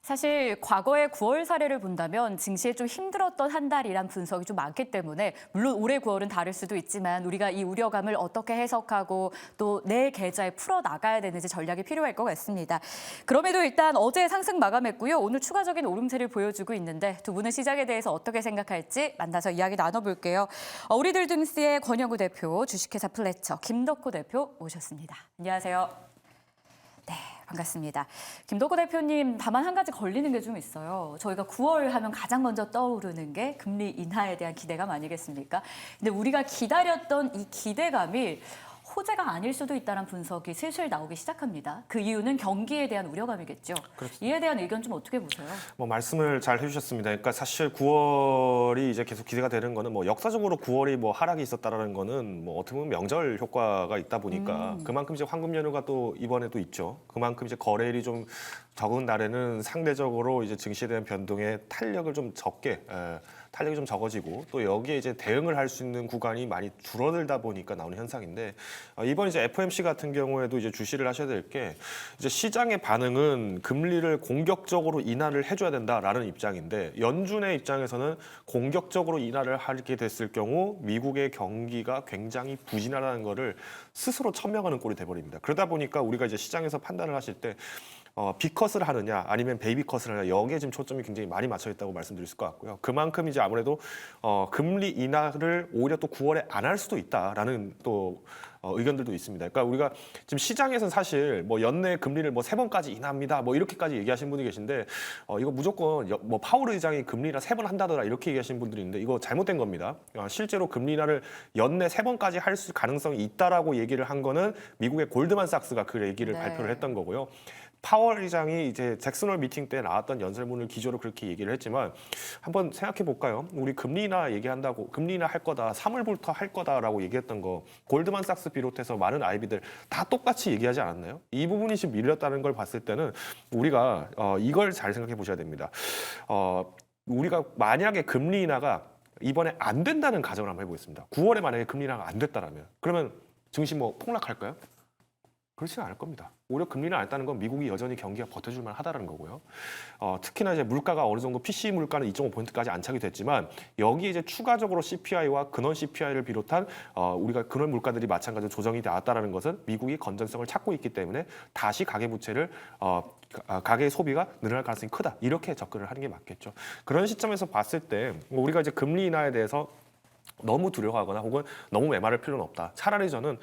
사실 과거의 9월 사례를 본다면 증시에 좀 힘들었던 한 달이란 분석이 좀 많기 때문에 물론 올해 9월은 다를 수도 있지만 우리가 이 우려감을 어떻게 해석하고 또 내 계좌에 풀어나가야 되는지 전략이 필요할 것 같습니다. 그럼에도 일단 어제 상승 마감했고요. 오늘 추가적인 오름세를 보여주고 있는데 두 분은 시장에 대해서 어떻게 생각할지 만나서 이야기 나눠볼게요. 우리들 등스의 권영우 대표, 주식회사 플래처 김덕호 대표 모셨습니다. 안녕하세요. 네, 반갑습니다. 김덕호 대표님, 다만 한 가지 걸리는 게 좀 있어요. 저희가 9월 하면 가장 먼저 떠오르는 게 금리 인하에 대한 기대감 아니겠습니까? 근데 우리가 기다렸던 이 기대감이 호재가 아닐 수도 있다는 분석이 슬슬 나오기 시작합니다. 그 이유는 경기에 대한 우려감이겠죠. 그렇습니다. 이에 대한 의견 좀 어떻게 보세요? 말씀을 잘 해주셨습니다. 그러니까 사실 9월이 이제 계속 기대가 되는 거는 역사적으로 9월이 하락이 있었다라는 거는 어떻게 보면 명절 효과가 있다 보니까 그만큼 이제 황금 연휴가 또 이번에도 있죠. 그만큼 이제 거래일이 좀 적은 날에는 상대적으로 이제 증시에 대한 변동에 탄력을 좀 적게 탄력이 좀 적어지고 또 여기에 이제 대응을 할 수 있는 구간이 많이 줄어들다 보니까 나오는 현상인데 이번 이제 FOMC 같은 경우에도 이제 주시를 하셔야 될 게 이제 시장의 반응은 금리를 공격적으로 인하를 해줘야 된다라는 입장인데 연준의 입장에서는 공격적으로 인하를 하게 됐을 경우 미국의 경기가 굉장히 부진하다는 거를 스스로 천명하는 꼴이 돼버립니다. 그러다 보니까 우리가 이제 시장에서 판단을 하실 때 B컷을 하느냐 아니면 베이비컷을 하느냐 여기에 지금 초점이 굉장히 많이 맞춰 있다고 말씀드릴 수 있을 것 같고요. 그만큼 이제 아무래도 금리 인하를 오히려 또 9월에 안 할 수도 있다라는 또 의견들도 있습니다. 그러니까 우리가 지금 시장에서는 사실 연내 금리를 3번까지 인하합니다. 이렇게까지 얘기하시는 분이 계신데 이거 무조건 파월 의장이 금리 인하 3번 한다더라 이렇게 얘기하시는 분들이 있는데 이거 잘못된 겁니다. 실제로 금리 인하를 연내 3번까지 할 가능성이 있다라고 얘기를 한 거는 미국의 골드만삭스가 그 얘기를 발표를 했던 거고요. 파월 의장이 이제 잭슨홀 미팅 때 나왔던 연설문을 기조로 그렇게 얘기를 했지만 한번 생각해 볼까요? 우리 금리 인하 얘기한다고 금리 인하 할 거다, 3월부터 할 거다라고 얘기했던 거 골드만삭스 비롯해서 많은 아이비들 다 똑같이 얘기하지 않았나요? 이 부분이 지금 밀렸다는 걸 봤을 때는 우리가 이걸 잘 생각해 보셔야 됩니다. 우리가 만약에 금리 인하가 이번에 안 된다는 가정을 한번 해보겠습니다. 9월에 만약에 금리 인하가 안 됐다라면 그러면 증시 폭락할까요? 그렇지는 않을 겁니다. 오히려 금리를 안 했다는 건 미국이 여전히 경기가 버텨줄 만하다는 거고요. 특히나 이제 물가가 어느 정도 PC 물가는 2.5%까지 안착이 됐지만 여기에 이제 추가적으로 CPI와 근원 CPI를 비롯한 우리가 근원 물가들이 마찬가지로 조정이 나왔다는 것은 미국이 건전성을 찾고 있기 때문에 다시 가계 부채를 가계 소비가 늘어날 가능성이 크다. 이렇게 접근을 하는 게 맞겠죠. 그런 시점에서 봤을 때 우리가 이제 금리 인하에 대해서 너무 두려워하거나 혹은 너무 메마를 필요는 없다. 차라리 저는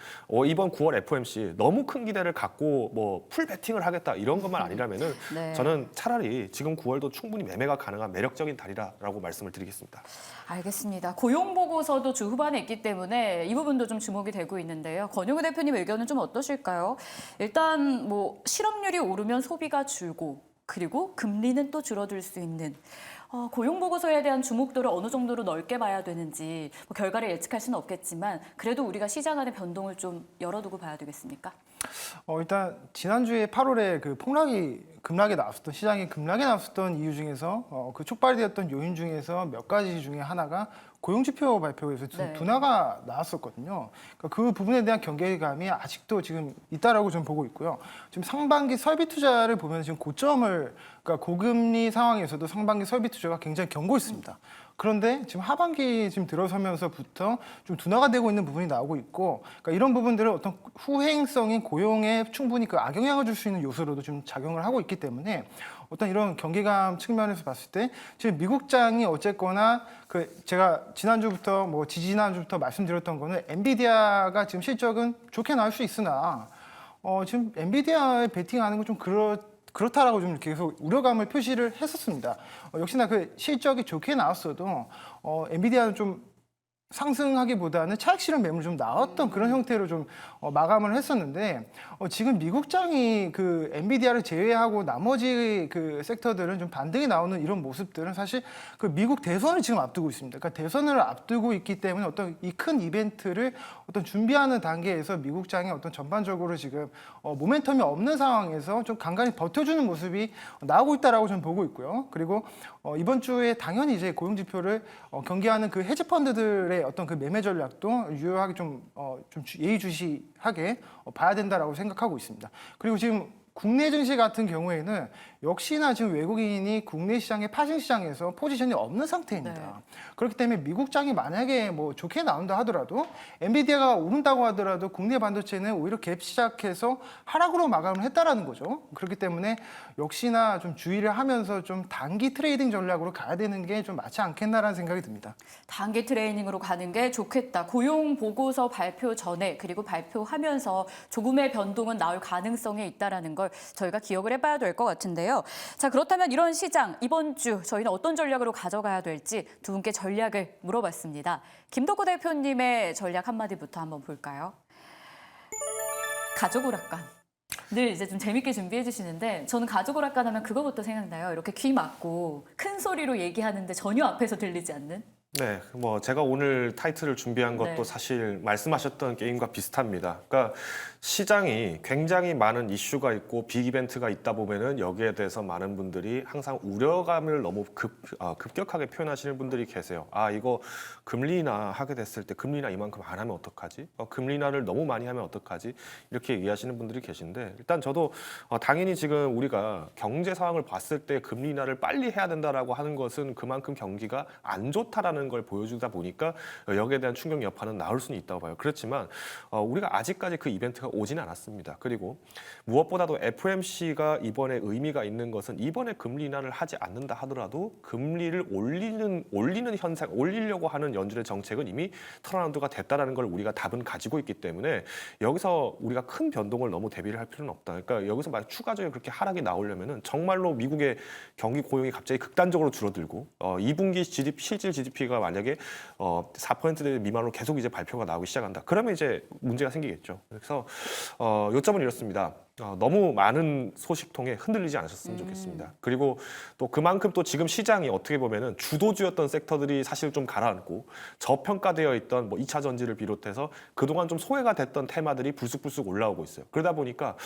이번 9월 FOMC 너무 큰 기대를 갖고 풀 베팅을 하겠다 이런 것만 아니라면은 네. 저는 차라리 지금 9월도 충분히 매매가 가능한 매력적인 달이라고 말씀을 드리겠습니다. 알겠습니다. 고용 보고서도 주 후반에 있기 때문에 이 부분도 좀 주목이 되고 있는데요. 권영우 대표님 의견은 좀 어떠실까요? 일단 실업률이 오르면 소비가 줄고 그리고 금리는 또 줄어들 수 있는 고용 보고서에 대한 주목도를 어느 정도로 넓게 봐야 되는지 결과를 예측할 수는 없겠지만 그래도 우리가 시장 안의 변동을 좀 열어두고 봐야 되겠습니까? 일단 지난주에 8월에 그 급락이 나왔었던 시장에 급락이 나왔었던 이유 중에서 그 촉발되었던 요인 중에서 몇 가지 중에 하나가 고용지표 발표에서 둔화가 나왔었거든요. 그러니까 그 부분에 대한 경계감이 아직도 지금 있다라고 저는 보고 있고요. 지금 상반기 설비 투자를 보면 지금 고점을 그러니까 고금리 상황에서도 상반기 설비 투자가 굉장히 견고했습니다. 그런데 지금 하반기 지금 들어서면서부터 좀 둔화가 되고 있는 부분이 나오고 있고, 그러니까 이런 부분들은 어떤 후행성인 고용에 충분히 그 악영향을 줄 수 있는 요소로도 좀 작용을 하고 있기 때문에 어떤 이런 경계감 측면에서 봤을 때 지금 미국장이 어쨌거나 제가 지난주부터 지지난주부터 말씀드렸던 거는 엔비디아가 지금 실적은 좋게 나올 수 있으나 지금 엔비디아에 베팅하는 건 좀 그렇다라고 좀 계속 우려감을 표시를 했었습니다. 역시나 그 실적이 좋게 나왔어도 엔비디아는 좀 상승하기보다는 차익 실현 매물 좀 나왔던 그런 형태로 좀 마감을 했었는데 지금 미국장이 그 엔비디아를 제외하고 나머지 그 섹터들은 좀 반등이 나오는 이런 모습들은 사실 그 미국 대선을 지금 앞두고 있습니다. 그러니까 대선을 앞두고 있기 때문에 어떤 이 큰 이벤트를 어떤 준비하는 단계에서 미국장이 어떤 전반적으로 지금 모멘텀이 없는 상황에서 좀 간간히 버텨주는 모습이 나오고 있다라고 저는 보고 있고요. 그리고 이번 주에 당연히 이제 고용 지표를 경계하는 그 헤지 펀드들의 어떤 그 매매 전략도 유효하게 좀 예의주시하게 봐야 된다라고 생각하고 있습니다. 그리고 지금 국내 증시 같은 경우에는 역시나 지금 외국인이 국내 시장의 파생 시장에서 포지션이 없는 상태입니다. 네. 그렇기 때문에 미국장이 만약에 뭐 좋게 나온다 하더라도 엔비디아가 오른다고 하더라도 국내 반도체는 오히려 갭 시작해서 하락으로 마감을 했다라는 거죠. 그렇기 때문에 역시나 좀 주의를 하면서 좀 단기 트레이딩 전략으로 가야 되는 게 좀 맞지 않겠나라는 생각이 듭니다. 단기 트레이닝으로 가는 게 좋겠다. 고용 보고서 발표 전에 그리고 발표하면서 조금의 변동은 나올 가능성이 있다라는 걸 저희가 기억을 해봐야 될 것 같은데요. 자, 그렇다면 이런 시장 이번 주 저희는 어떤 전략으로 가져가야 될지 두 분께 전략을 물어봤습니다. 김덕구 대표님의 전략 한마디부터 한번 볼까요? 가족 오락관. 늘 이제 좀 재밌게 준비해 주시는데 저는 가족 오락관 하면 그거부터 생각나요. 이렇게 귀 막고 큰 소리로 얘기하는데 전혀 앞에서 들리지 않는. 네, 뭐 제가 오늘 타이틀을 준비한 것도 네. 사실 말씀하셨던 게임과 비슷합니다. 그러니까 시장이 굉장히 많은 이슈가 있고 빅 이벤트가 있다 보면은 여기에 대해서 많은 분들이 항상 우려감을 너무 급격하게 표현하시는 분들이 계세요. 아, 이거 금리 인하 하게 됐을 때 금리 인하 이만큼 안 하면 어떡하지? 금리 인하를 너무 많이 하면 어떡하지? 이렇게 얘기하시는 분들이 계신데 일단 저도 당연히 지금 우리가 경제 상황을 봤을 때 금리 인하를 빨리 해야 된다라고 하는 것은 그만큼 경기가 안 좋다라는 걸 보여주다 보니까 여기에 대한 충격 여파는 나올 수는 있다고 봐요. 그렇지만 우리가 아직까지 그 이벤트가 오진 않았습니다. 그리고 무엇보다도 FOMC가 이번에 의미가 있는 것은 이번에 금리 인하를 하지 않는다 하더라도 금리를 올리는 현상, 올리려고 하는 연준의 정책은 이미 턴어라운드가 됐다라는 걸 우리가 답은 가지고 있기 때문에 여기서 우리가 큰 변동을 너무 대비를 할 필요는 없다. 그러니까 여기서 만약 추가적인 그렇게 하락이 나오려면은 정말로 미국의 경기 고용이 갑자기 극단적으로 줄어들고 2분기 GDP, 실질 GDP가 만약에 4% 미만으로 계속 이제 발표가 나오기 시작한다. 그러면 이제 문제가 생기겠죠. 그래서 요점은 이렇습니다. 너무 많은 소식통에 흔들리지 않으셨으면 좋겠습니다. 그리고 또 그만큼 또 지금 시장이 어떻게 보면은 주도주였던 섹터들이 사실 좀 가라앉고 저평가되어 있던 뭐 2차 전지를 비롯해서 그동안 좀 소외가 됐던 테마들이 불쑥불쑥 올라오고 있어요. 그러다 보니까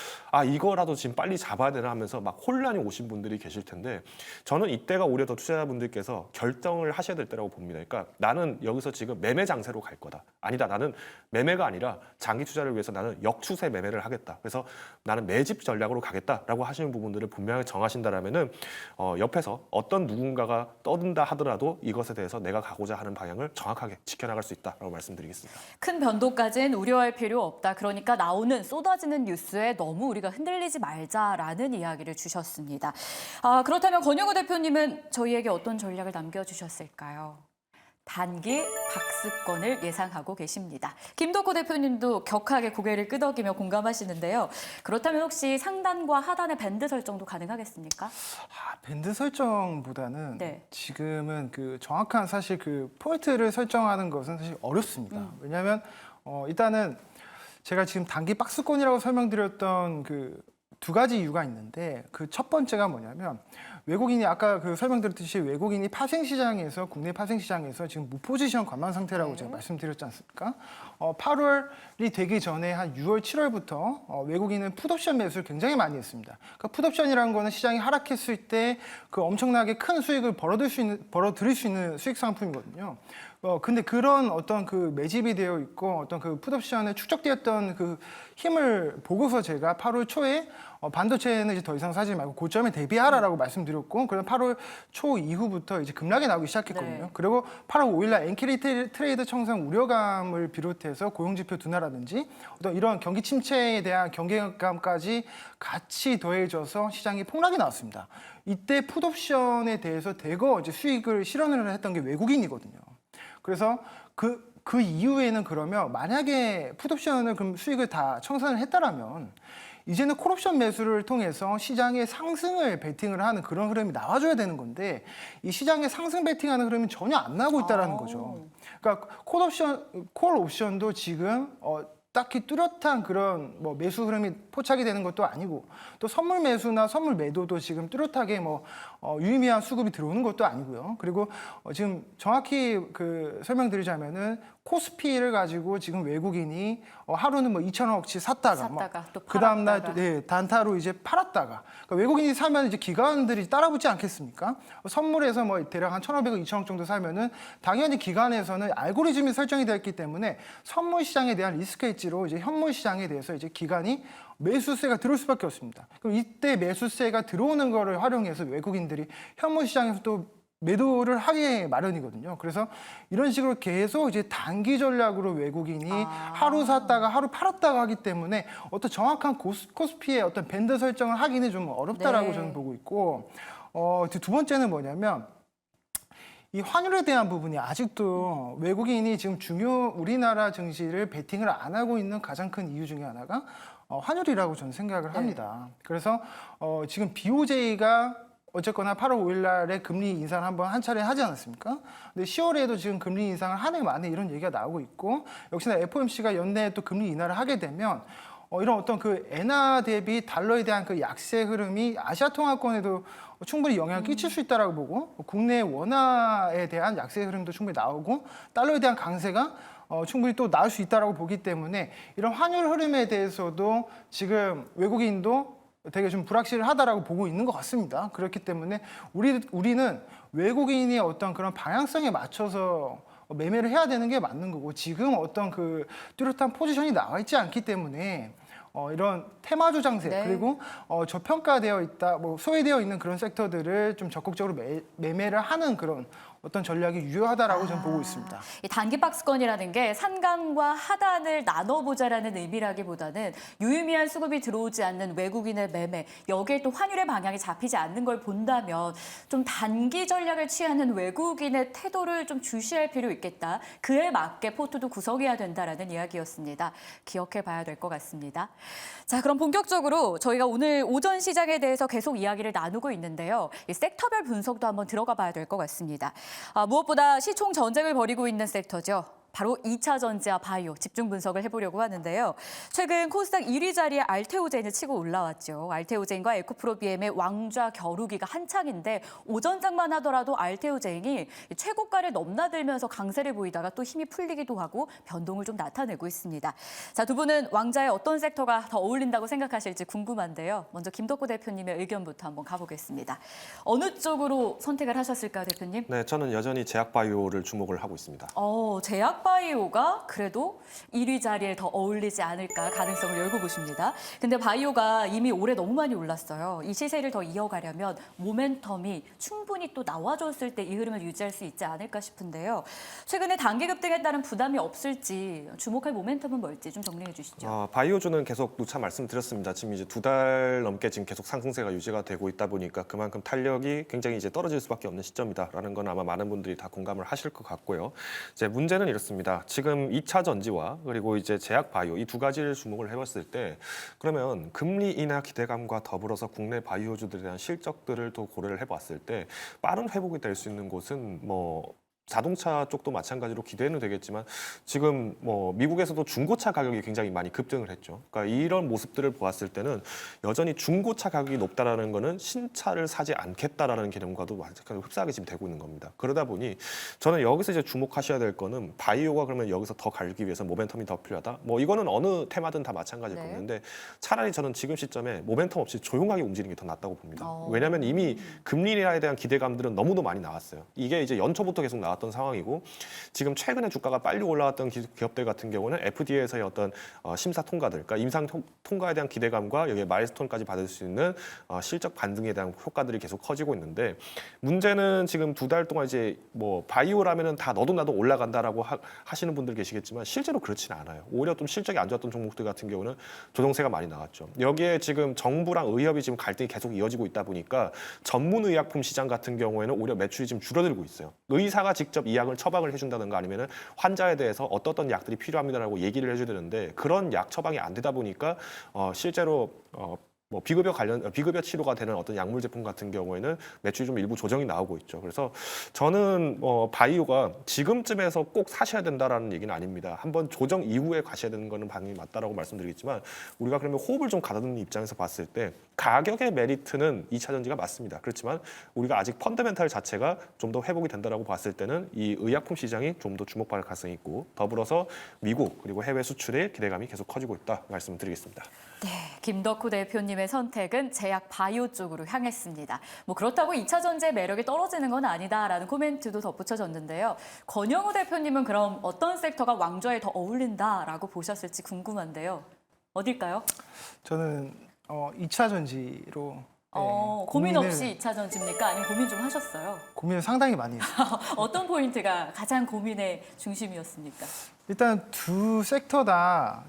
이거라도 지금 빨리 잡아야 되나 하면서 막 혼란이 오신 분들이 계실 텐데 저는 이때가 오히려 더 투자자분들께서 결정을 하셔야 될 때라고 봅니다. 그러니까 나는 여기서 지금 매매 장세로 갈 거다. 아니다. 나는 매매가 아니라 장기 투자를 위해서 나는 역추세 매매를 하겠다. 그래서 나는 매집 전략으로 가겠다라고 하시는 부분들을 분명히 정하신다라면은 옆에서 어떤 누군가가 떠든다 하더라도 이것에 대해서 내가 가고자 하는 방향을 정확하게 지켜나갈 수 있다라고 말씀드리겠습니다. 큰 변동까지는 우려할 필요 없다. 그러니까 나오는 쏟아지는 뉴스에 너무 우리가 흔들리지 말자라는 이야기를 주셨습니다. 그렇다면 권영우 대표님은 저희에게 어떤 전략을 남겨주셨을까요? 단기 박스권을 예상하고 계십니다. 김덕구 대표님도 격하게 고개를 끄덕이며 공감하시는데요. 그렇다면 혹시 상단과 하단의 밴드 설정도 가능하겠습니까? 밴드 설정보다는 네. 지금은 그 정확한 사실 그 포인트를 설정하는 것은 사실 어렵습니다. 왜냐하면 일단은 제가 지금 단기 박스권이라고 설명드렸던 그 두 가지 이유가 있는데 그 첫 번째가 뭐냐면 외국인이 아까 그 설명드렸듯이 외국인이 파생 시장에서 국내 파생 시장에서 지금 무포지션 관망 상태라고 제가 말씀드렸지 않습니까? 8월이 되기 전에 한 6월, 7월부터 외국인은 풋옵션 매수를 굉장히 많이 했습니다. 그러니까 풋옵션이라는 거는 시장이 하락했을 때 그 엄청나게 큰 수익을 벌어들일 수 있는 수익 상품이거든요. 근데 그런 어떤 그 매집이 되어 있고 어떤 그 풋옵션에 축적되었던 그 힘을 보고서 제가 8월 초에 반도체는 이제 더 이상 사지 말고 고점에 대비하라라고 말씀드렸고, 그럼 8월 초 이후부터 이제 급락이 나오기 시작했거든요. 네. 그리고 8월 5일날 엔캐리 트레이드 청산 우려감을 비롯해서 고용지표 둔화라든지 어떤 이런 경기 침체에 대한 경계감까지 같이 더해져서 시장이 폭락이 나왔습니다. 이때 풋옵션에 대해서 대거 이제 수익을 실현을 했던 게 외국인이거든요. 그래서 그 이후에는 그러면 만약에 풋옵션을 그럼 수익을 다 청산을 했다라면 이제는 콜옵션 매수를 통해서 시장의 상승을 베팅을 하는 그런 흐름이 나와줘야 되는 건데 이 시장의 상승 베팅하는 흐름이 전혀 안 나오고 있다는 거죠. 그러니까 콜 옵션도 지금 딱히 뚜렷한 그런 뭐 매수 흐름이 포착이 되는 것도 아니고 또 선물 매수나 선물 매도도 지금 뚜렷하게 뭐 유의미한 수급이 들어오는 것도 아니고요. 그리고 지금 정확히 그 설명드리자면은 코스피를 가지고 지금 외국인이 하루는 뭐 2천억치 샀다가 또 그 다음 날 팔았다가. 단타로 이제 팔았다가 그러니까 외국인이 사면 이제 기관들이 따라붙지 않겠습니까? 선물에서 뭐 대략 한 1,500억, 2천억 정도 사면은 당연히 기관에서는 알고리즘이 설정이 되어 있기 때문에 선물 시장에 대한 리스크 백지로 이제 현물 시장에 대해서 이제 기관이 매수세가 들어올 수밖에 없습니다. 그럼 이때 매수세가 들어오는 거를 활용해서 외국인들이 현물 시장에서 또 매도를 하기 마련이거든요. 그래서 이런 식으로 계속 이제 단기 전략으로 외국인이 하루 샀다가 하루 팔았다가 하기 때문에 어떤 정확한 코스피의 어떤 밴드 설정을 하기는 좀 어렵다라고 네. 저는 보고 있고, 두 번째는 뭐냐면 이 환율에 대한 부분이 아직도 외국인이 지금 우리나라 증시를 베팅을 안 하고 있는 가장 큰 이유 중에 하나가 환율이라고 저는 생각을 합니다. 그래서 지금 BOJ가 어쨌거나 8월 5일 날에 금리 인상을 한 차례 하지 않았습니까? 근데 10월에도 지금 금리 인상을 한 해 만에 이런 얘기가 나오고 있고, 역시나 FOMC가 연내에 또 금리 인하를 하게 되면 이런 어떤 그 엔화 대비 달러에 대한 그 약세 흐름이 아시아 통화권에도 충분히 영향을 끼칠 수 있다라고 보고, 국내 원화에 대한 약세 흐름도 충분히 나오고, 달러에 대한 강세가 충분히 또 나올 수 있다라고 보기 때문에 이런 환율 흐름에 대해서도 지금 외국인도 되게 좀 불확실하다라고 보고 있는 것 같습니다. 그렇기 때문에 우리는 외국인이 어떤 그런 방향성에 맞춰서 매매를 해야 되는 게 맞는 거고, 지금 어떤 그 뚜렷한 포지션이 나와 있지 않기 때문에 이런 테마주 장세, 네. 그리고 저평가되어 있다, 뭐 소외되어 있는 그런 섹터들을 좀 적극적으로 매매를 하는 그런 어떤 전략이 유효하다라고 저는 보고 있습니다. 이 단기 박스권이라는 게 상단과 하단을 나눠보자라는 의미라기보다는 유의미한 수급이 들어오지 않는 외국인의 매매, 여기에 또 환율의 방향이 잡히지 않는 걸 본다면 좀 단기 전략을 취하는 외국인의 태도를 좀 주시할 필요 있겠다. 그에 맞게 포트도 구성해야 된다라는 이야기였습니다. 기억해 봐야 될 것 같습니다. 자, 그럼 본격적으로 저희가 오늘 오전 시장에 대해서 계속 이야기를 나누고 있는데요. 이 섹터별 분석도 한번 들어가 봐야 될 것 같습니다. 무엇보다 시총 전쟁을 벌이고 있는 섹터죠. 바로 2차 전지와 바이오 집중 분석을 해보려고 하는데요. 최근 코스닥 1위 자리에 알테오젠이 치고 올라왔죠. 알테오젠과 에코프로비엠의 왕좌 겨루기가 한창인데 오전장만 하더라도 알테오젠이 최고가를 넘나들면서 강세를 보이다가 또 힘이 풀리기도 하고 변동을 좀 나타내고 있습니다. 자, 두 분은 왕좌의 어떤 섹터가 더 어울린다고 생각하실지 궁금한데요. 먼저 김덕구 대표님의 의견부터 한번 가보겠습니다. 어느 쪽으로 선택을 하셨을까요, 대표님? 네, 저는 여전히 제약바이오를 주목을 하고 있습니다. 제약바이오가 그래도 1위 자리에 더 어울리지 않을까 가능성을 열고 보십니다. 근데 바이오가 이미 올해 너무 많이 올랐어요. 이 시세를 더 이어가려면 모멘텀이 충분히 또 나와줬을 때 이 흐름을 유지할 수 있지 않을까 싶은데요. 최근에 단기 급등에 따른 부담이 없을지 주목할 모멘텀은 뭘지 좀 정리해 주시죠. 바이오주는 계속 누차 말씀드렸습니다. 지금 이제 2달 넘게 지금 계속 상승세가 유지가 되고 있다 보니까 그만큼 탄력이 굉장히 이제 떨어질 수밖에 없는 시점이다라는 건 아마 많은 분들이 다 공감을 하실 것 같고요. 이제 문제는 이렇습니다. 지금 2차 전지와 그리고 이제 제약 바이오 이 두 가지를 주목을 해봤을 때 그러면 금리 인하 기대감과 더불어서 국내 바이오주들에 대한 실적들을 또 고려를 해봤을 때 빠른 회복이 될 수 있는 곳은 뭐 자동차 쪽도 마찬가지로 기대는 되겠지만 지금 뭐 미국에서도 중고차 가격이 굉장히 많이 급등을 했죠. 그러니까 이런 모습들을 보았을 때는 여전히 중고차 가격이 높다라는 거는 신차를 사지 않겠다라는 개념과도 마찬가지로 흡사하게 지금 되고 있는 겁니다. 그러다 보니 저는 여기서 이제 주목하셔야 될 거는 바이오가 그러면 여기서 더 갈기 위해서 모멘텀이 더 필요하다. 뭐 이거는 어느 테마든 다 마찬가지일 네. 건데 차라리 저는 지금 시점에 모멘텀 없이 조용하게 움직이는 게 더 낫다고 봅니다. 왜냐하면 이미 금리 인하에 대한 기대감들은 너무도 많이 나왔어요. 이게 이제 연초부터 계속 나왔던 상황이고 지금 최근에 주가가 빨리 올라왔던 기업들 같은 경우는 FDA에서의 어떤 심사 통과들, 그러니까 임상 통과에 대한 기대감과 여기에 마일스톤까지 받을 수 있는 실적 반등에 대한 효과들이 계속 커지고 있는데 문제는 지금 2달 동안 이제 뭐 바이오라면은 다 너도 나도 올라간다라고 하시는 분들 계시겠지만 실제로 그렇지는 않아요. 오히려 좀 실적이 안 좋았던 종목들 같은 경우는 조정세가 많이 나왔죠. 여기에 지금 정부랑 의협이 지금 갈등이 계속 이어지고 있다 보니까 전문의약품 시장 같은 경우에는 오히려 매출이 지금 줄어들고 있어요. 의사가 직접 이 약을 처방을 해준다든가 아니면은 환자에 대해서 어떤 약들이 필요합니다라고 얘기를 해줘야 되는데 그런 약 처방이 안 되다 보니까 실제로 뭐 비급여 치료가 되는 어떤 약물 제품 같은 경우에는 매출이 좀 일부 조정이 나오고 있죠. 그래서 저는 바이오가 지금쯤에서 꼭 사셔야 된다라는 얘기는 아닙니다. 한번 조정 이후에 가셔야 되는 거는 방향이 맞다라고 말씀드리겠지만 우리가 그러면 호흡을 좀 가다듬는 입장에서 봤을 때 가격의 메리트는 2차 전지가 맞습니다. 그렇지만 우리가 아직 펀더멘탈 자체가 좀 더 회복이 된다라고 봤을 때는 이 의약품 시장이 좀 더 주목받을 가능성이 있고 더불어서 미국 그리고 해외 수출의 기대감이 계속 커지고 있다 말씀을 드리겠습니다. 네, 김덕후 대표님의 선택은 제약 바이오 쪽으로 향했습니다. 뭐 그렇다고 2차 전지의 매력이 떨어지는 건 아니다라는 코멘트도 덧붙여졌는데요. 권영우 대표님은 그럼 어떤 섹터가 왕좌에 더 어울린다라고 보셨을지 궁금한데요. 어딜까요? 저는 2차 전지로 고민 고민을- 없이 2차 전지입니까? 아니면 고민 좀 하셨어요? 고민을 상당히 많이 했어요. 어떤 포인트가 가장 고민의 중심이었습니까? 일단 두 섹터가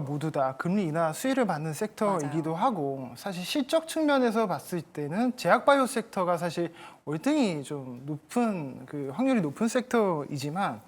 모두 다 금리 인하 수혜를 받는 섹터이기도 하고 사실 실적 측면에서 봤을 때는 제약바이오 섹터가 사실 월등히 좀 높은 확률이 높은 섹터이지만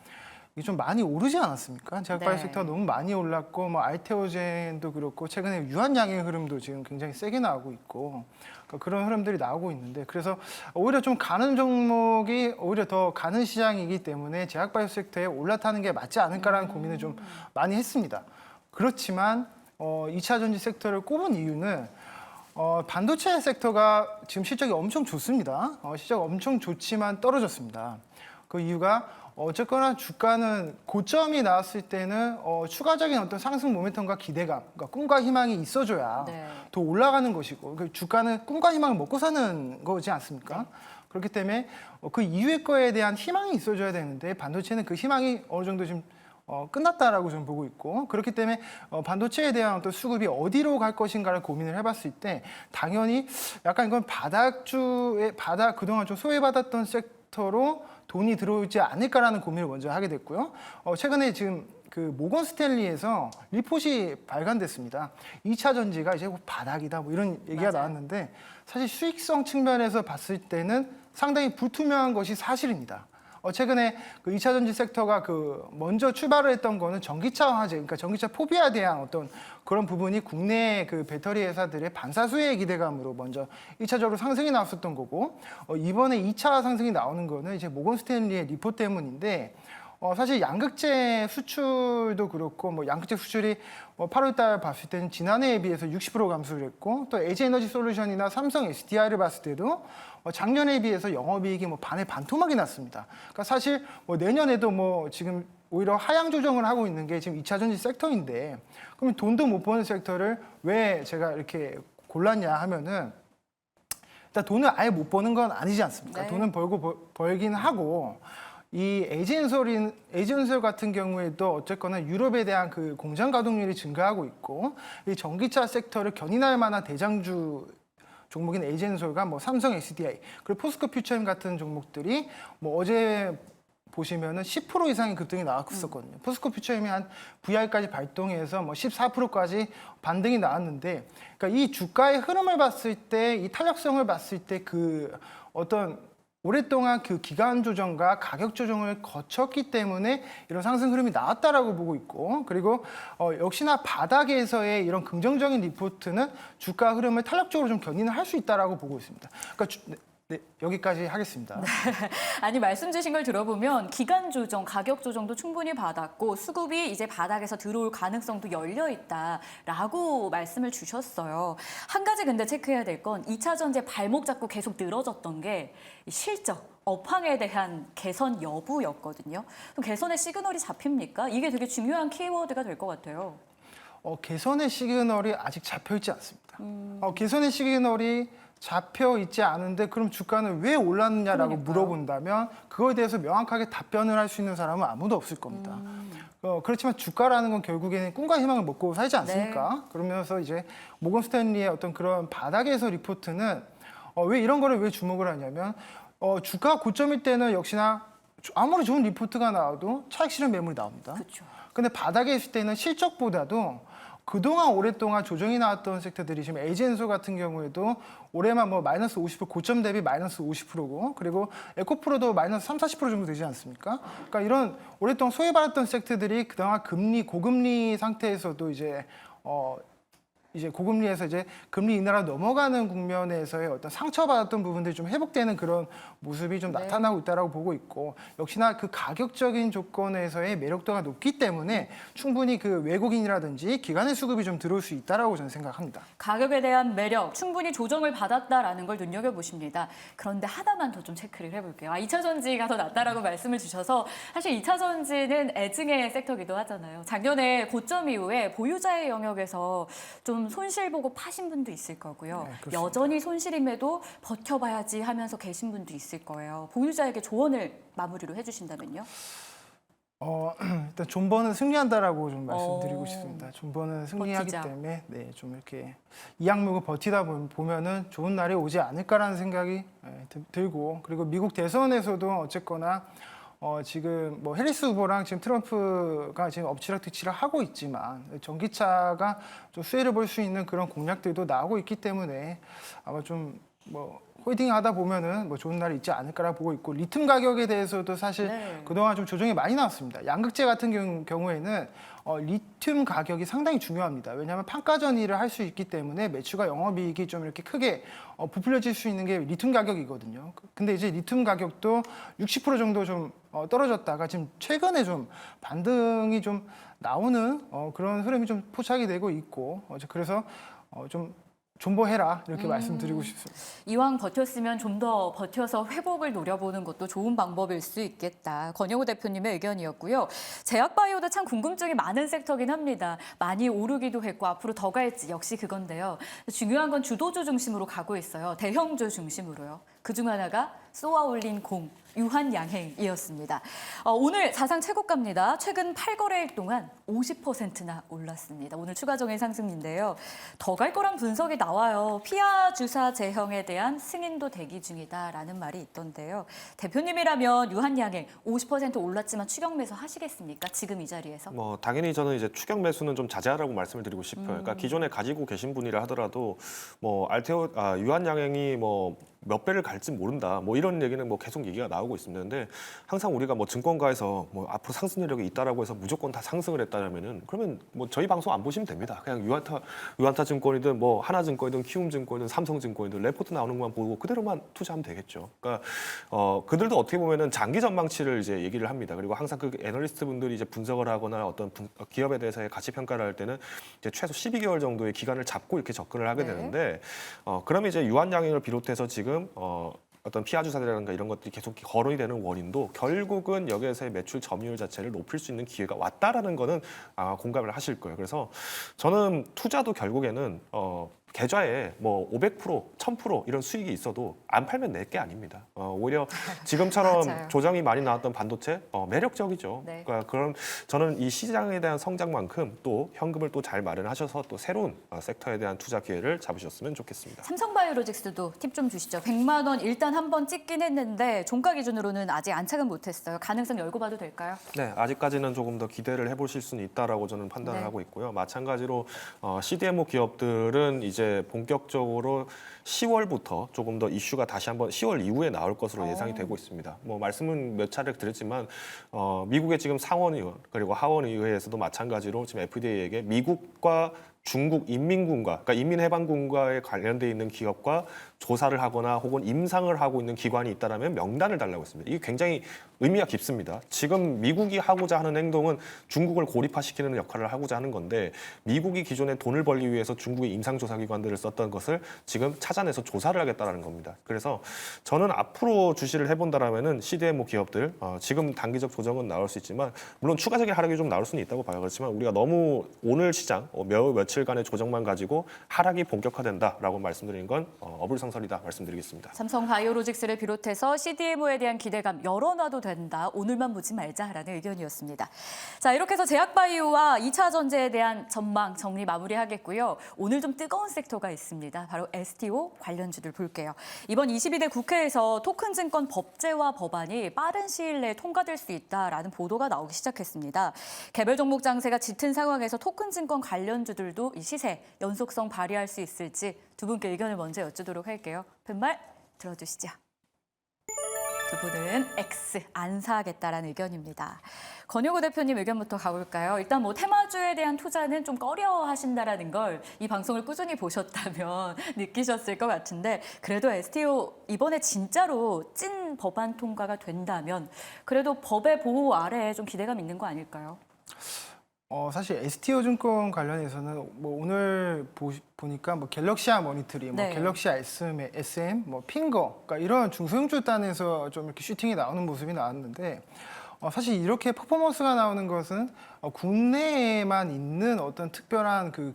이게 좀 많이 오르지 않았습니까? 제약바이오 네. 섹터가 너무 많이 올랐고 뭐 알테오젠도 그렇고 최근에 유한양의 흐름도 지금 굉장히 세게 나오고 있고 그러니까 그런 흐름들이 나오고 있는데 그래서 오히려 좀 가는 종목이 오히려 더 가는 시장이기 때문에 제약바이오 섹터에 올라타는 게 맞지 않을까라는 고민을 좀 많이 했습니다. 그렇지만 2차 전지 섹터를 꼽은 이유는 반도체 섹터가 지금 실적이 엄청 좋습니다. 실적 엄청 좋지만 떨어졌습니다. 그 이유가 어쨌거나 주가는 고점이 나왔을 때는 추가적인 어떤 상승 모멘텀과 기대감, 그러니까 꿈과 희망이 있어줘야 네. 더 올라가는 것이고 그 주가는 꿈과 희망을 먹고 사는 거지 않습니까? 그렇기 때문에 그 이후의 거에 대한 희망이 있어줘야 되는데 반도체는 그 희망이 어느 정도 지금 끝났다라고 저는 보고 있고 그렇기 때문에 반도체에 대한 어떤 수급이 어디로 갈 것인가를 고민을 해봤을 때 당연히 약간 이건 바닥 그동안 좀 소외받았던 섹터로 돈이 들어오지 않을까라는 고민을 먼저 하게 됐고요. 최근에 지금 그 모건 스탠리에서 리포트이 발간됐습니다. 2차 전지가 이제 바닥이다 뭐 이런 얘기가 맞아요. 나왔는데 사실 수익성 측면에서 봤을 때는 상당히 불투명한 것이 사실입니다. 최근에 그 2차 전지 섹터가 먼저 출발을 했던 거는 전기차 화재, 그러니까 전기차 포비아에 대한 어떤 그런 부분이 국내 그 배터리 회사들의 반사수혜 기대감으로 먼저 1차적으로 상승이 나왔었던 거고, 이번에 2차 상승이 나오는 거는 이제 모건 스탠리의 리포트 때문인데, 사실 양극재 수출도 그렇고, 뭐 양극재 수출이 8월 달 봤을 때는 지난해에 비해서 60% 감소를 했고, 또 LG에너지 솔루션이나 삼성 SDI를 봤을 때도 작년에 비해서 영업이익이 반의 반토막이 났습니다. 그러니까 사실 내년에도 지금 오히려 하향 조정을 하고 있는 게 지금 2차 전지 섹터인데, 그러면 돈도 못 버는 섹터를 왜 제가 이렇게 골랐냐 하면은, 일단 돈을 아예 못 버는 건 아니지 않습니까? 네. 돈은 벌긴 하고, 이 에이전솔 같은 경우에도 어쨌거나 유럽에 대한 그 공장 가동률이 증가하고 있고, 이 전기차 섹터를 견인할 만한 대장주 종목인 에이전솔과 삼성 SDI 그리고 포스코 퓨처엠 같은 종목들이 어제 보시면은 10% 이상의 급등이 나왔었거든요. 포스코 퓨처엠이 한 VR까지 발동해서 14%까지 반등이 나왔는데, 그러니까 이 주가의 흐름을 봤을 때, 이 탄력성을 봤을 때 그 어떤 오랫동안 그 기간 조정과 가격 조정을 거쳤기 때문에 이런 상승 흐름이 나왔다라고 보고 있고, 그리고 역시나 바닥에서의 이런 긍정적인 리포트는 주가 흐름을 탄력적으로 좀 견인을 할 수 있다라고 보고 있습니다. 그러니까 네, 여기까지 하겠습니다. 아니 말씀 주신 걸 들어보면 기간 조정, 가격 조정도 충분히 받았고 수급이 이제 바닥에서 들어올 가능성도 열려 있다라고 말씀을 주셨어요. 한 가지 근데 체크해야 될 건 2차 전지에 발목 잡고 계속 늘어졌던 게 실적, 업황에 대한 개선 여부였거든요. 그럼 개선의 시그널이 잡힙니까? 이게 되게 중요한 키워드가 될 것 같아요. 개선의 시그널이 아직 잡혀 있지 않습니다. 개선의 시그널이 잡혀 있지 않은데 그럼 주가는 왜 올랐느냐라고 물어본다면 그거에 대해서 명확하게 답변을 할 수 있는 사람은 아무도 없을 겁니다. 그렇지만 주가라는 건 결국에는 꿈과 희망을 먹고 살지 않습니까? 네. 그러면서 이제 모건 스탠리의 어떤 그런 바닥에서 리포트는 왜 이런 거를 왜 주목을 하냐면 주가 고점일 때는 역시나 아무리 좋은 리포트가 나와도 차익 실현 매물이 나옵니다. 그렇죠. 근데 바닥에 있을 때는 실적보다도 그동안 오랫동안 조정이 나왔던 섹터들이 지금 에이젠소 같은 경우에도 올해만 마이너스 50% 고점 대비 마이너스 50%고 그리고 에코프로도 마이너스 3, 40% 정도 되지 않습니까? 그러니까 이런 오랫동안 소외받았던 섹터들이 그동안 고금리 상태에서도 이제 이제 고금리에서 이제 금리 인하로 넘어가는 국면에서의 어떤 상처받았던 부분들이 좀 회복되는 그런 모습이 좀 나타나고 있다라고 보고 있고, 역시나 그 가격적인 조건에서의 매력도가 높기 때문에 충분히 그 외국인이라든지 기관의 수급이 좀 들어올 수 있다라고 저는 생각합니다. 가격에 대한 매력, 충분히 조정을 받았다라는 걸 눈여겨보십니다. 그런데 하나만 더 좀 체크를 해볼게요. 2차 전지가 더 낫다라고 말씀을 주셔서 사실 2차 전지는 애증의 섹터기도 하잖아요. 작년에 고점 이후에 보유자의 영역에서 좀 손실 보고 파신 분도 있을 거고요. 네, 그렇습니다. 여전히 손실임에도 버텨봐야지 하면서 계신 분도 있을 거예요. 보유자에게 조언을 마무리로 해주신다면요? 일단 존버는 승리한다라고 좀 말씀드리고 어. 싶습니다. 존버는 승리하기 버티자. 때문에 네, 좀 이렇게 이 항목을 버티다 보면은 좋은 날이 오지 않을까라는 생각이 들고, 그리고 미국 대선에서도 어쨌거나 지금 뭐 해리스 후보랑 지금 트럼프가 지금 엎치락뒤치락 하고 있지만 전기차가 좀 수혜를 볼 수 있는 그런 공약들도 나오고 있기 때문에 아마 좀 뭐 홀딩하다 보면은 뭐 좋은 날이 있지 않을까라 보고 있고, 리튬 가격에 대해서도 사실 네. 그동안 좀 조정이 많이 나왔습니다. 양극재 같은 경우에는 리튬 가격이 상당히 중요합니다. 왜냐하면 판가 전이를 할 수 있기 때문에 매출과 영업이익이 좀 이렇게 크게 부풀려질 수 있는 게 리튬 가격이거든요. 근데 이제 리튬 가격도 60% 정도 좀 떨어졌다가 지금 최근에 좀 반등이 좀 나오는 그런 흐름이 좀 포착이 되고 있고, 그래서 좀 존버해라 이렇게 말씀드리고 싶습니다. 이왕 버텼으면 좀 더 버텨서 회복을 노려보는 것도 좋은 방법일 수 있겠다. 권영우 대표님의 의견이었고요. 제약바이오도 참 궁금증이 많은 sek터긴 합니다. 많이 오르기도 했고 앞으로 더 갈지 역시 그건데요. 중요한 건 주도주 중심으로 가고 있어요. 대형주 중심으로요. 그중 하나가 쏘아올린 공, 유한양행이었습니다. 오늘 사상 최고가입니다. 최근 8거래일 동안 50%나 올랐습니다. 오늘 추가적인 상승인데요. 더 갈 거란 분석이 나와요. 피아 주사 제형에 대한 승인도 대기 중이다라는 말이 있던데요. 대표님이라면 유한양행 50% 올랐지만 추격 매수 하시겠습니까? 지금 이 자리에서? 뭐 당연히 저는 이제 추격 매수는 좀 자제하라고 말씀을 드리고 싶어요. 그러니까 기존에 가지고 계신 분이라 하더라도 뭐 유한양행이 뭐 몇 배를 갈지 모른다. 뭐 이런 얘기는 뭐 계속 얘기가 나오고 있습니다. 근데 항상 우리가 뭐 증권가에서 뭐 앞으로 상승력이 있다라고 해서 무조건 다 상승을 했다면은 그러면 뭐 저희 방송 안 보시면 됩니다. 그냥 유한타 증권이든 뭐 하나증권이든 키움증권이든 삼성증권이든 레포트 나오는 것만 보고 그대로만 투자하면 되겠죠. 그러니까 그들도 어떻게 보면은 장기 전망치를 이제 얘기를 합니다. 그리고 항상 그 애널리스트 분들이 이제 분석을 하거나 어떤 기업에 대해서의 가치 평가를 할 때는 이제 최소 12개월 정도의 기간을 잡고 이렇게 접근을 하게 네. 되는데 그러면 이제 유한양행을 비롯해서 지금 어떤 피아 주사라든가 이런 것들이 계속 거론이 되는 원인도 결국은 여기에서의 매출 점유율 자체를 높일 수 있는 기회가 왔다라는 거는 공감을 하실 거예요. 그래서 저는 투자도 결국에는 계좌에 뭐 500%, 1000% 이런 수익이 있어도 안 팔면 낼 게 아닙니다. 오히려 지금처럼 맞아요. 조정이 많이 나왔던 반도체 매력적이죠. 네. 그러니까 그런 저는 이 시장에 대한 성장만큼 또 현금을 또 잘 마련하셔서 또 새로운 섹터에 대한 투자 기회를 잡으셨으면 좋겠습니다. 삼성바이오로직스도 팁 좀 주시죠. 100만 원 일단 한번 찍긴 했는데 종가 기준으로는 아직 안착은 못했어요. 가능성 열고 봐도 될까요? 네, 아직까지는 조금 더 기대를 해보실 수는 있다라고 저는 판단을 네. 하고 있고요. 마찬가지로 CDMO 기업들은 이제 본격적으로 10월부터 조금 더 이슈가 다시 한번 10월 이후에 나올 것으로 예상이 되고 있습니다. 뭐 말씀은 몇 차례 드렸지만 미국의 지금 상원의원 그리고 하원의회에서도 마찬가지로 지금 FDA에게 미국과 중국 인민군과, 그러니까 인민해방군과에 관련돼 있는 기업과 조사를 하거나 혹은 임상을 하고 있는 기관이 있다라면 명단을 달라고 했습니다. 이게 굉장히 의미가 깊습니다. 지금 미국이 하고자 하는 행동은 중국을 고립화시키는 역할을 하고자 하는 건데 미국이 기존에 돈을 벌기 위해서 중국의 임상조사기관들을 썼던 것을 지금 찾아내서 조사를 하겠다는 겁니다. 그래서 저는 앞으로 주시를 해본다라면은 CDMO 기업들 지금 단기적 조정은 나올 수 있지만 물론 추가적인 하락이 좀 나올 수는 있다고 봐요. 그렇지만 우리가 너무 오늘 시장 며칠간의 조정만 가지고 하락이 본격화된다라고 말씀드리는 건 어불성설이다 말씀드리겠습니다. 삼성바이오로직스를 비롯해서 CDMO에 대한 기대감 열어놔도 된다. 오늘만 보지 말자라는 의견이었습니다. 자, 이렇게 해서 제약바이오와 2차 전지에 대한 전망 정리 마무리하겠고요. 오늘 좀 뜨거운 섹터가 있습니다. 바로 STO 관련주들 볼게요. 이번 22대 국회에서 토큰증권 법제화 법안이 빠른 시일 내에 통과될 수 있다라는 보도가 나오기 시작했습니다. 개별 종목 장세가 짙은 상황에서 토큰증권 관련주들도 이 시세 연속성 발휘할 수 있을지 두 분께 의견을 먼저 여쭈도록 할게요. 팻말 들어주시죠. 두 분은 X 안 사겠다라는 의견입니다. 권영우 대표님 의견부터 가볼까요? 일단 뭐 테마주에 대한 투자는 좀 꺼려하신다라는 걸 이 방송을 꾸준히 보셨다면 느끼셨을 것 같은데 그래도 STO 이번에 진짜로 찐 법안 통과가 된다면 그래도 법의 보호 아래에 좀 기대감 있는 거 아닐까요? 사실 STO 증권 관련해서는 뭐 오늘 보니까 뭐 갤럭시아 머니터리, 뭐 네. 갤럭시아 SM, 뭐 핑거, 그러니까 이런 중소형주 단에서 좀 이렇게 슈팅이 나오는 모습이 나왔는데 사실 이렇게 퍼포먼스가 나오는 것은 국내에만 있는 어떤 특별한 그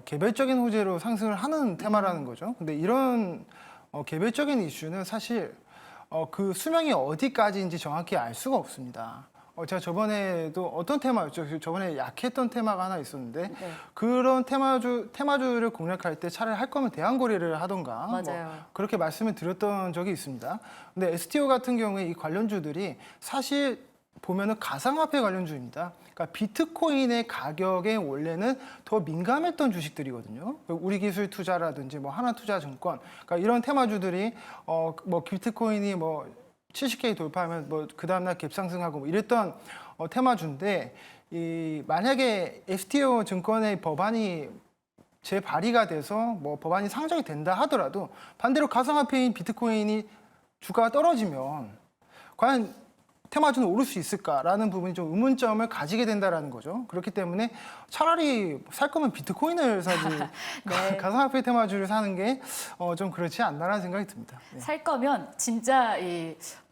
개별적인 호재로 상승을 하는 테마라는 거죠. 근데 이런 개별적인 이슈는 사실 그 수명이 어디까지인지 정확히 알 수가 없습니다. 제가 저번에도 어떤 테마였죠? 저번에 약했던 테마가 하나 있었는데 네. 그런 테마주를 공략할 때 차라리 할 거면 대항거래를 하던가 맞아요. 그렇게 말씀을 드렸던 적이 있습니다. 근데 STO 같은 경우에 이 관련주들이 사실 보면은 가상화폐 관련주입니다. 그러니까 비트코인의 가격에 원래는 더 민감했던 주식들이거든요. 우리기술 투자라든지 뭐 하나투자증권, 그러니까 이런 테마주들이 뭐 비트코인이 뭐 70K 돌파하면 뭐 그 다음날 갭상승하고 뭐 이랬던 테마주인데 만약에 STO 증권의 법안이 재발의가 돼서 뭐 법안이 상정이 된다 하더라도 반대로 가상화폐인 비트코인이 주가가 떨어지면 과연 테마주는 오를 수 있을까라는 부분이 좀 의문점을 가지게 된다라는 거죠. 그렇기 때문에 차라리 살 거면 비트코인을 사지 네. 가상화폐 테마주를 사는 게 좀 그렇지 않나라는 생각이 듭니다. 네. 살 거면 진짜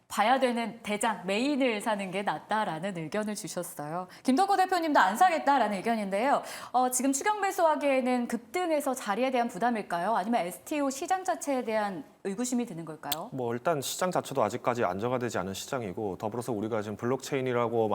봐야 되는 대장, 메인을 사는 게 낫다라는 의견을 주셨어요. 김덕호 대표님도 안 사겠다라는 의견인데요. 지금 추격 매수하기에는 급등해서 자리에 대한 부담일까요? 아니면 STO 시장 자체에 대한 의구심이 드는 걸까요? 뭐 일단 시장 자체도 아직까지 안정화되지 않은 시장이고 더불어서 우리가 지금 블록체인이라고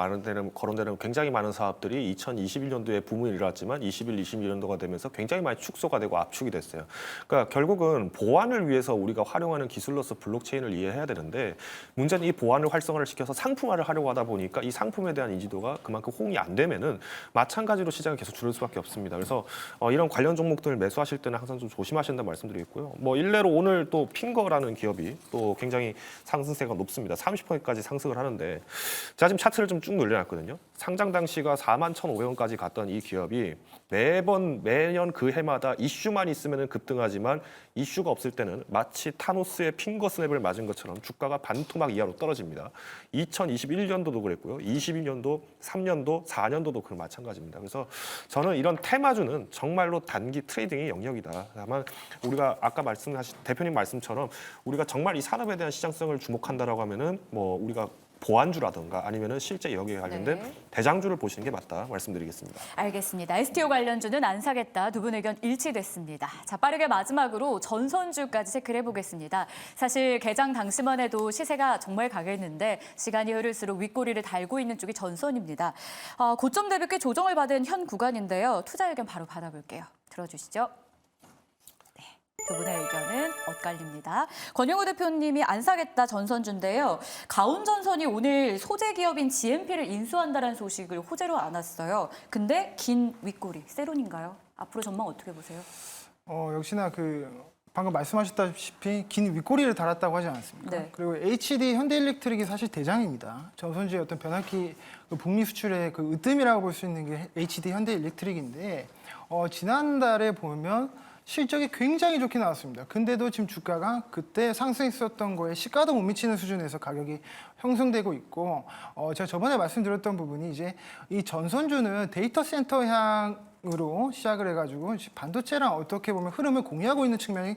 거론되는 굉장히 많은 사업들이 2021년도에 붐을 일어났지만 21년도가 되면서 굉장히 많이 축소가 되고 압축이 됐어요. 그러니까 결국은 보안을 위해서 우리가 활용하는 기술로서 블록체인을 이해해야 되는데 문제는 이 보안을 활성화를 시켜서 상품화를 하려고 하다 보니까 이 상품에 대한 인지도가 그만큼 호응이 안 되면은 마찬가지로 시장이 계속 줄을 수밖에 없습니다. 그래서 이런 관련 종목들을 매수하실 때는 항상 좀 조심하신다는 말씀드리겠고요. 뭐 일례로 오늘 또 핑거라는 기업이 또 굉장히 상승세가 높습니다. 30%까지 상승을 하는데 제가 지금 차트를 좀 쭉 늘려놨거든요. 상장 당시가 41,500원까지 갔던 이 기업이 매년 그 해마다 이슈만 있으면 급등하지만 이슈가 없을 때는 마치 타노스의 핑거 스냅을 맞은 것처럼 주가가 반토막 이하로 떨어집니다. 2021년도도 그랬고요. 22년도, 3년도, 4년도도 그 마찬가지입니다. 그래서 저는 이런 테마주는 정말로 단기 트레이딩의 영역이다. 다만 우리가 아까 대표님 말씀처럼 우리가 정말 이 산업에 대한 시장성을 주목한다라고 하면은 뭐 우리가 보안주라든가 아니면은 실제 여기에 관련된 네. 대장주를 보시는 게 맞다 말씀드리겠습니다. 알겠습니다. STO 관련주는 안 사겠다. 두 분 의견 일치됐습니다. 자, 빠르게 마지막으로 전선주까지 체크를 해보겠습니다. 사실 개장 당시만 해도 시세가 정말 강했는데 시간이 흐를수록 윗꼬리를 달고 있는 쪽이 전선입니다. 고점 대비 꽤 조정을 받은 현 구간인데요. 투자 의견 바로 받아볼게요. 들어주시죠. 두 분의 의견은 엇갈립니다. 권영우 대표님이 안 사겠다 전선주인데요. 가온전선이 오늘 소재 기업인 GMP를 인수한다는 소식을 호재로 안았어요. 근데 긴 윗꼬리, 세론인가요? 앞으로 전망 어떻게 보세요? 역시나 방금 말씀하셨다시피 긴 윗꼬리를 달았다고 하지 않았습니까? 네. 그리고 HD 현대일렉트릭이 사실 대장입니다. 전선주의 어떤 변압기 북미 수출의 그 으뜸이라고 볼 수 있는 게 HD 현대일렉트릭인데 지난달에 보면 실적이 굉장히 좋게 나왔습니다. 근데도 지금 주가가 그때 상승했었던 거에 시가도 못 미치는 수준에서 가격이 형성되고 있고 제가 저번에 말씀드렸던 부분이 이제 이 전선주는 데이터 센터 향으로 시작을 해가지고 반도체랑 어떻게 보면 흐름을 공유하고 있는 측면이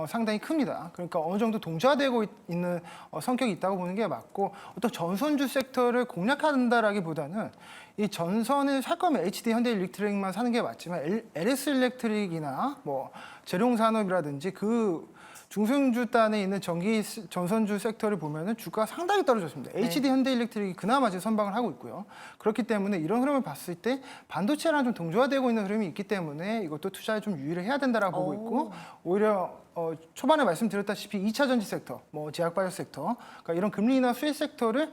상당히 큽니다. 그러니까 어느 정도 동조화되고 있는 성격이 있다고 보는 게 맞고 어떤 전선주 섹터를 공략한다라기보다는 이 전선을 살 거면 HD 현대일렉트릭만 사는 게 맞지만 LS 일렉트릭이나 뭐 재룡산업이라든지 그 중소형주 단에 있는 전선주 섹터를 보면은 주가가 상당히 떨어졌습니다. HD 현대일렉트릭이 그나마 지금 선방을 하고 있고요. 그렇기 때문에 이런 흐름을 봤을 때 반도체랑 좀 동조화되고 있는 흐름이 있기 때문에 이것도 투자에 좀 유의를 해야 된다라고 보고 있고 오히려 초반에 말씀드렸다시피 2차 전지 섹터, 뭐 제약바이오 섹터, 그러니까 이런 금리 인하 수혜 섹터를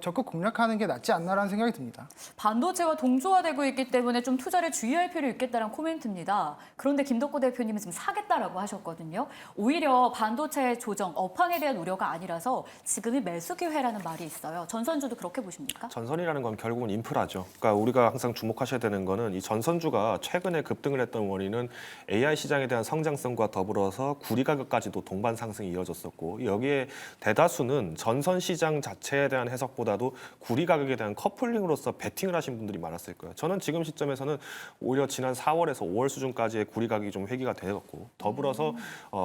적극 공략하는 게 낫지 않나라는 생각이 듭니다. 반도체와 동조화되고 있기 때문에 좀 투자를 주의할 필요 있겠다는 코멘트입니다. 그런데 김덕구 대표님은 지금 사겠다라고 하셨거든요. 오히려 반도체 조정, 업황에 대한 우려가 아니라서 지금이 매수 기회라는 말이 있어요. 전선주도 그렇게 보십니까? 전선이라는 건 결국은 인프라죠. 그러니까 우리가 항상 주목하셔야 되는 거는 이 전선주가 최근에 급등을 했던 원인은 AI 시장에 대한 성장성과 더불어서 구리 가격까지도 동반 상승이 이어졌었고 여기에 대다수는 전선 시장 자체에 대한 해석보다도 구리 가격에 대한 커플링으로서 베팅을 하신 분들이 많았을 거예요. 저는 지금 시점에서는 오히려 지난 4월에서 5월 수준까지의 구리 가격이 좀 회귀가 되었고 더불어서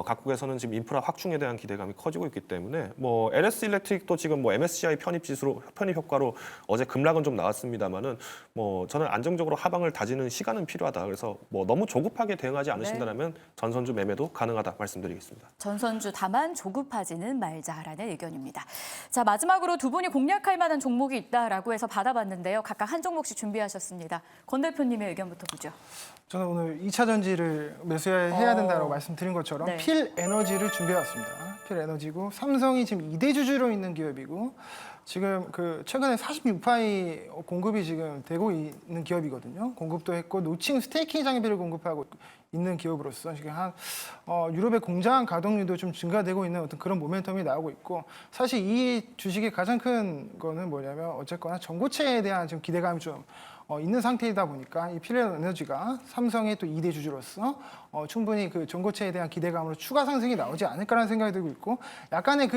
각국에서는 지금 인프라 확충에 대한 기대감이 커지고 있기 때문에 뭐 LS 일렉트릭도 지금 뭐 MSCI 편입 지수로 편입 효과로 어제 급락은 좀 나왔습니다만은 뭐 저는 안정적으로 하방을 다지는 시간은 필요하다. 그래서 뭐 너무 조급하게 대응하지 않으신다면 전선주 매매도 가능하다 말씀드리겠습니다. 전선주 다만 조급하지는 말자라는 의견입니다. 자, 마지막으로 두 분이 공략할 만한 종목이 있다라고 해서 받아봤는데요. 각각 한 종목씩 준비하셨습니다. 권 대표님의 의견부터 보죠. 저는 오늘 2차 전지를 매수해야 된다고 말씀드린 것처럼 네. 필 에너지를 준비해왔습니다. 필 에너지고 삼성이 지금 2대 주주로 있는 기업이고 지금 그 최근에 46파이 공급이 지금 되고 있는 기업이거든요. 공급도 했고 노칭 스테이킹 장비를 공급하고 있는 기업으로서 지금 유럽의 공장 가동률도 좀 증가되고 있는 어떤 그런 모멘텀이 나오고 있고 사실 이 주식의 가장 큰 거는 뭐냐면 어쨌거나 전고체에 대한 지금 기대감이 좀 있는 상태이다 보니까 이 필레 에너지가 삼성의 또 2대 주주로서 충분히 그 전고체에 대한 기대감으로 추가 상승이 나오지 않을까라는 생각이 들고 있고 약간의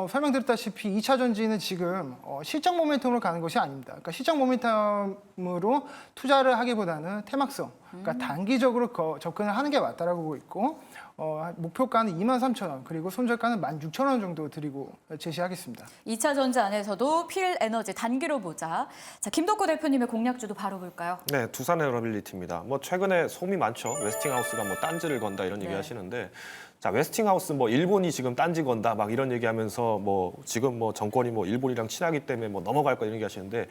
설명드렸다시피 2차 전지는 지금 실적 모멘텀으로 가는 것이 아닙니다. 그러니까 실적 모멘텀으로 투자를 하기보다는 테막성, 그러니까 단기적으로 접근을 하는 게 맞다라고 보고 있고 목표가는 23,000원 그리고 손절가는 16,000원 정도 드리고 제시하겠습니다. 2차 전지 안에서도 필 에너지 단기로 보자. 자, 김덕구 대표님의 공략주도 바로 볼까요? 네, 두산 에어러빌리티입니다. 뭐 최근에 소음이 많죠. 웨스팅하우스가 뭐 딴지를 건다 이런 얘기 하시는데 자, 웨스팅하우스 뭐 일본이 지금 딴지 건다 막 이런 얘기하면서 뭐 지금 뭐 정권이 뭐 일본이랑 친하기 때문에 뭐 넘어갈 거 이런 얘기 하시는데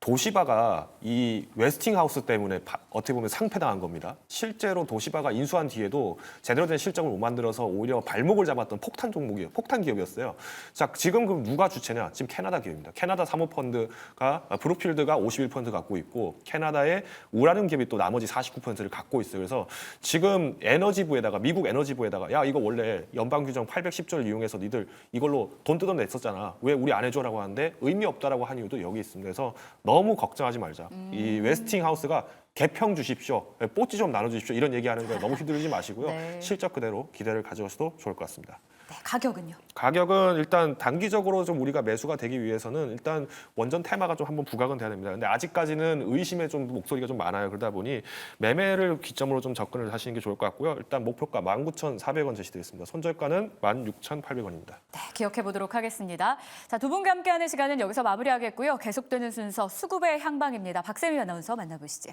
도시바가 이 웨스팅하우스 때문에 어떻게 보면 상패당한 겁니다. 실제로 도시바가 인수한 뒤에도 제대로 된 실적을 못 만들어서 오히려 발목을 잡았던 폭탄 종목이에요. 폭탄 기업이었어요. 자, 지금 그럼 누가 주체냐? 지금 캐나다 기업입니다. 캐나다 사모펀드가 브룩필드가 51% 갖고 있고 캐나다의 우라늄 기업이 또 나머지 49%를 갖고 있어요. 그래서 지금 에너지부에다가 미국 에너지부에다가 야 이거 원래 연방 규정 810조를 이용해서 니들 이걸로 돈 뜯어냈었잖아. 왜 우리 안 해줘라고 하는데 의미 없다라고 한 이유도 여기 있습니다. 그래서 너무 걱정하지 말자. 이 웨스팅하우스가 개평 주십시오, 뽀찌 좀 나눠주십시오 이런 얘기하는 거에 너무 휘둘리지 마시고요. 네. 실적 그대로 기대를 가져가셔도 좋을 것 같습니다. 네, 가격은요? 가격은 일단 단기적으로 좀 우리가 매수가 되기 위해서는 일단 원전 테마가 좀 한번 부각은 돼야 됩니다. 근데 아직까지는 의심의 좀 목소리가 좀 많아요. 그러다 보니 매매를 기점으로 좀 접근을 하시는 게 좋을 것 같고요. 일단 목표가 19,400원 제시되어 있습니다. 손절가는 16,800원입니다. 네, 기억해 보도록 하겠습니다. 자, 두 분과 함께하는 시간은 여기서 마무리하겠고요. 계속되는 순서 수급의 향방입니다. 박세미 아나운서 만나보시죠.